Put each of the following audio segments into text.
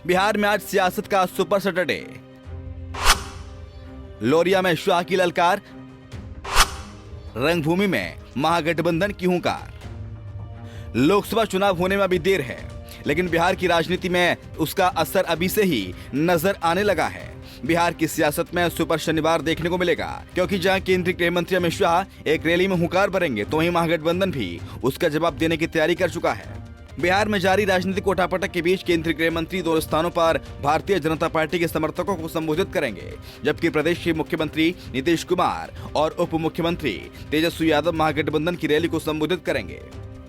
बिहार में आज सियासत का सुपर सैटरडे। लोरिया में शाह की ललकार, रंगभूमि में महागठबंधन की हुंकार। लोकसभा चुनाव होने में अभी देर है, लेकिन बिहार की राजनीति में उसका असर अभी से ही नजर आने लगा है। बिहार की सियासत में सुपर शनिवार देखने को मिलेगा, क्योंकि जहां केंद्रीय गृह मंत्री अमित शाह एक रैली में हुंकार भरेंगे, तो वहीं महागठबंधन भी उसका जवाब देने की तैयारी कर चुका है। बिहार में जारी राजनीतिक उठापटक के बीच केंद्रीय गृह मंत्री दो स्थानों पर भारतीय जनता पार्टी के समर्थकों को संबोधित करेंगे, जबकि प्रदेश के मुख्यमंत्री नीतीश कुमार और उप मुख्यमंत्री तेजस्वी यादव महागठबंधन की रैली को संबोधित करेंगे।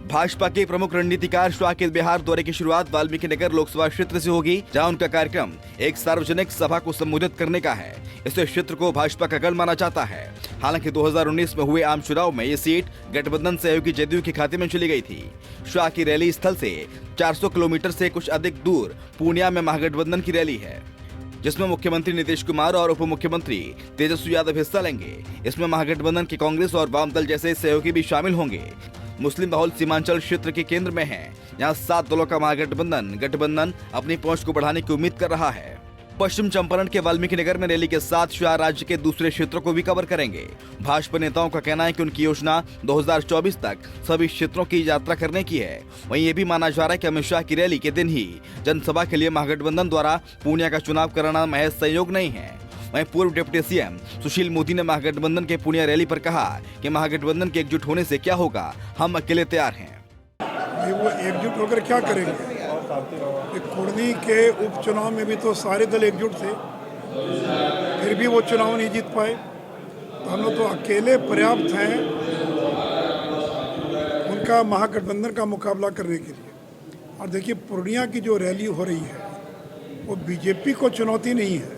भाजपा के प्रमुख रणनीतिकार शाह के बिहार दौरे की शुरुआत वाल्मीकि नगर लोकसभा क्षेत्र से होगी, जहां उनका कार्यक्रम एक सार्वजनिक सभा को संबोधित करने का है। इस क्षेत्र को भाजपा का गढ़ माना जाता है। हालांकि 2019 में हुए आम चुनाव में ये सीट गठबंधन सहयोगी जदयू के खाते में चली गई थी। शाह की रैली स्थल से 400 किलोमीटर से कुछ अधिक दूर पूर्णिया में महागठबंधन की रैली है, जिसमें मुख्यमंत्री नीतीश कुमार और उप मुख्यमंत्री तेजस्वी यादव हिस्सा लेंगे। इसमें महागठबंधन के कांग्रेस और वाम दल जैसे सहयोगी भी शामिल होंगे। मुस्लिम बहुल सीमांचल क्षेत्र के केंद्र में है, यहाँ 7 दलों का गठबंधन अपनी पहुंच को बढ़ाने की उम्मीद कर रहा है। पश्चिम चंपारण के वाल्मीकि नगर में रैली के साथ शाह राज्य के दूसरे क्षेत्रों को भी कवर करेंगे। भाजपा नेताओं का कहना है कि उनकी योजना 2024 तक सभी क्षेत्रों की यात्रा करने की है। वहीं ये भी माना जा रहा है कि अमित शाह की रैली के दिन ही जनसभा के लिए महागठबंधन द्वारा पूर्णिया का चुनाव कराना महज संयोग नहीं है। वहीं पूर्व डिप्टी सीएम सुशील मोदी ने महागठबंधन के पूर्णिया रैली पर कहा कि महागठबंधन के एकजुट होने से क्या होगा, हम अकेले तैयार हैं। वो एकजुट होकर क्या करेंगे? कुर्नी के उपचुनाव में भी तो सारे दल एकजुट थे, फिर भी वो चुनाव नहीं जीत पाए। तो हम लोग तो अकेले पर्याप्त हैं उनका महागठबंधन का मुकाबला करने के लिए। और देखिए, पूर्णिया की जो रैली हो रही है वो बीजेपी को चुनौती नहीं है,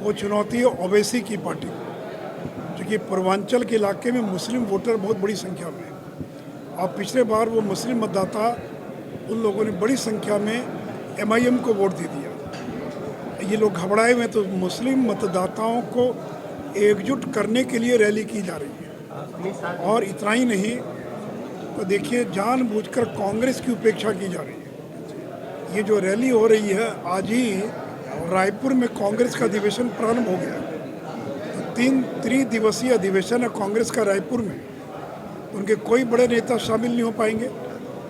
वो चुनौती है ओवैसी की पार्टी को, जो कि पूर्वांचल के इलाके में मुस्लिम वोटर बहुत बड़ी संख्या में है। और पिछले बार वो मुस्लिम मतदाता उन लोगों ने बड़ी संख्या में MIM को वोट दे दिया। ये लोग घबराए हुए, तो मुस्लिम मतदाताओं को एकजुट करने के लिए रैली की जा रही है। और इतना ही नहीं, तो देखिए जानबूझकर कांग्रेस की उपेक्षा की जा रही है। ये जो रैली हो रही है, आज ही रायपुर में कांग्रेस का अधिवेशन प्रारंभ हो गया। तो 3 त्रिदिवसीय अधिवेशन है कांग्रेस का रायपुर में, तो उनके कोई बड़े नेता शामिल नहीं हो पाएंगे।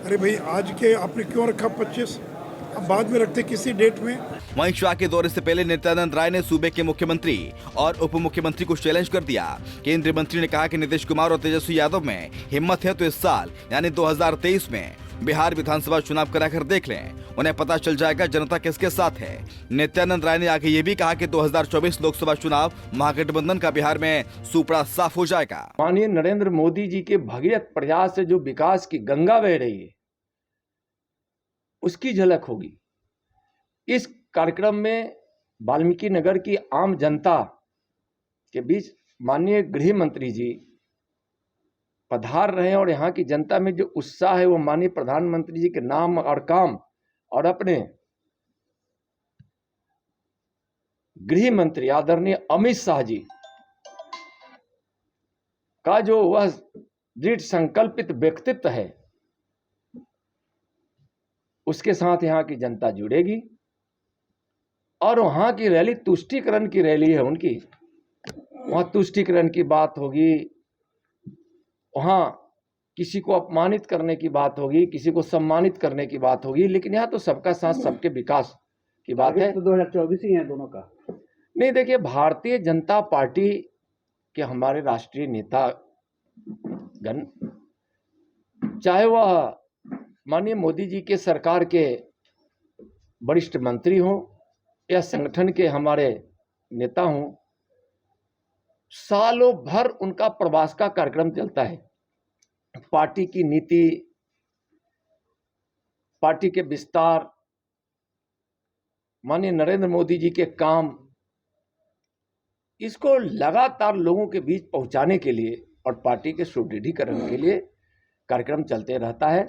अरे भाई, आज के आपने क्यों रखा 25, अब बाद में रखते किसी डेट में। वहीं शाह के दौरे से पहले नित्यानंद राय ने सूबे के मुख्यमंत्री और उप मुख्यमंत्री को चैलेंज कर दिया। केंद्रीय मंत्री ने कहा कि नीतीश कुमार और तेजस्वी यादव में हिम्मत है तो इस साल यानी 2023 में बिहार विधानसभा चुनाव कराकर देख लें, उन्हें पता चल जाएगा जनता किसके साथ है। नित्यानंद राय ने आगे ये भी कहा कि 2024 लोकसभा चुनाव महागठबंधन का बिहार में सुपड़ा साफ हो जाएगा। माननीय नरेंद्र मोदी जी के भगीरथ प्रयास से जो विकास की गंगा बह रही है, उसकी झलक होगी। इस कार्यक्रम में वाल्मीकि नगर की आम जनता के बीच माननीय गृह मंत्री जी पधार रहे हैं, और यहाँ की जनता में जो उत्साह है वो माननीय प्रधानमंत्री जी के नाम और काम और अपने गृह मंत्री आदरणीय अमित शाह जी का जो वह दृढ़ संकल्पित व्यक्तित्व है, उसके साथ यहाँ की जनता जुड़ेगी। और वहाँ की रैली तुष्टीकरण की रैली है उनकी, वहाँ तुष्टीकरण की बात होगी, वहाँ किसी को अपमानित करने की बात होगी, किसी को सम्मानित करने की बात होगी, लेकिन यहाँ तो सबका साथ सबके विकास की बात है। तो 2024 ही है दोनों का। नहीं, देखिए, भारतीय जनता पार्टी के हमारे राष्ट्रीय नेता गण, चाहे वह माननीय मोदी जी के सरकार के वरिष्ठ मंत्री हों या संगठन के हमारे नेता हों, सालों भर उनका प्रवास का कार्यक्रम चलता है। पार्टी की नीति, पार्टी के विस्तार, माननीय नरेंद्र मोदी जी के काम, इसको लगातार लोगों के बीच पहुंचाने के लिए और पार्टी के सुदृढ़ीकरण के लिए कार्यक्रम चलते रहता है।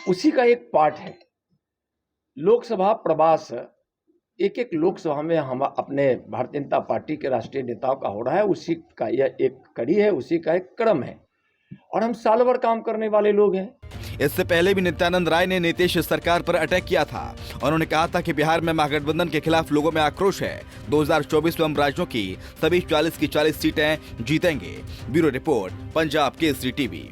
उसी का एक पार्ट है लोकसभा प्रवास। एक लोकसभा में हम अपने भारतीय जनता पार्टी के राष्ट्रीय नेताओं का हो रहा है, उसी का यह एक कड़ी है, उसी का एक क्रम है। और हम साल भर काम करने वाले लोग हैं। इससे पहले भी नित्यानंद राय ने नीतीश सरकार पर अटैक किया था। उन्होंने कहा था कि बिहार में महागठबंधन के खिलाफ लोगों में आक्रोश है। 2024 में हम राज्यों की सभी 40 की 40 सीटें जीतेंगे। Bureau report, Punjab Kesari TV.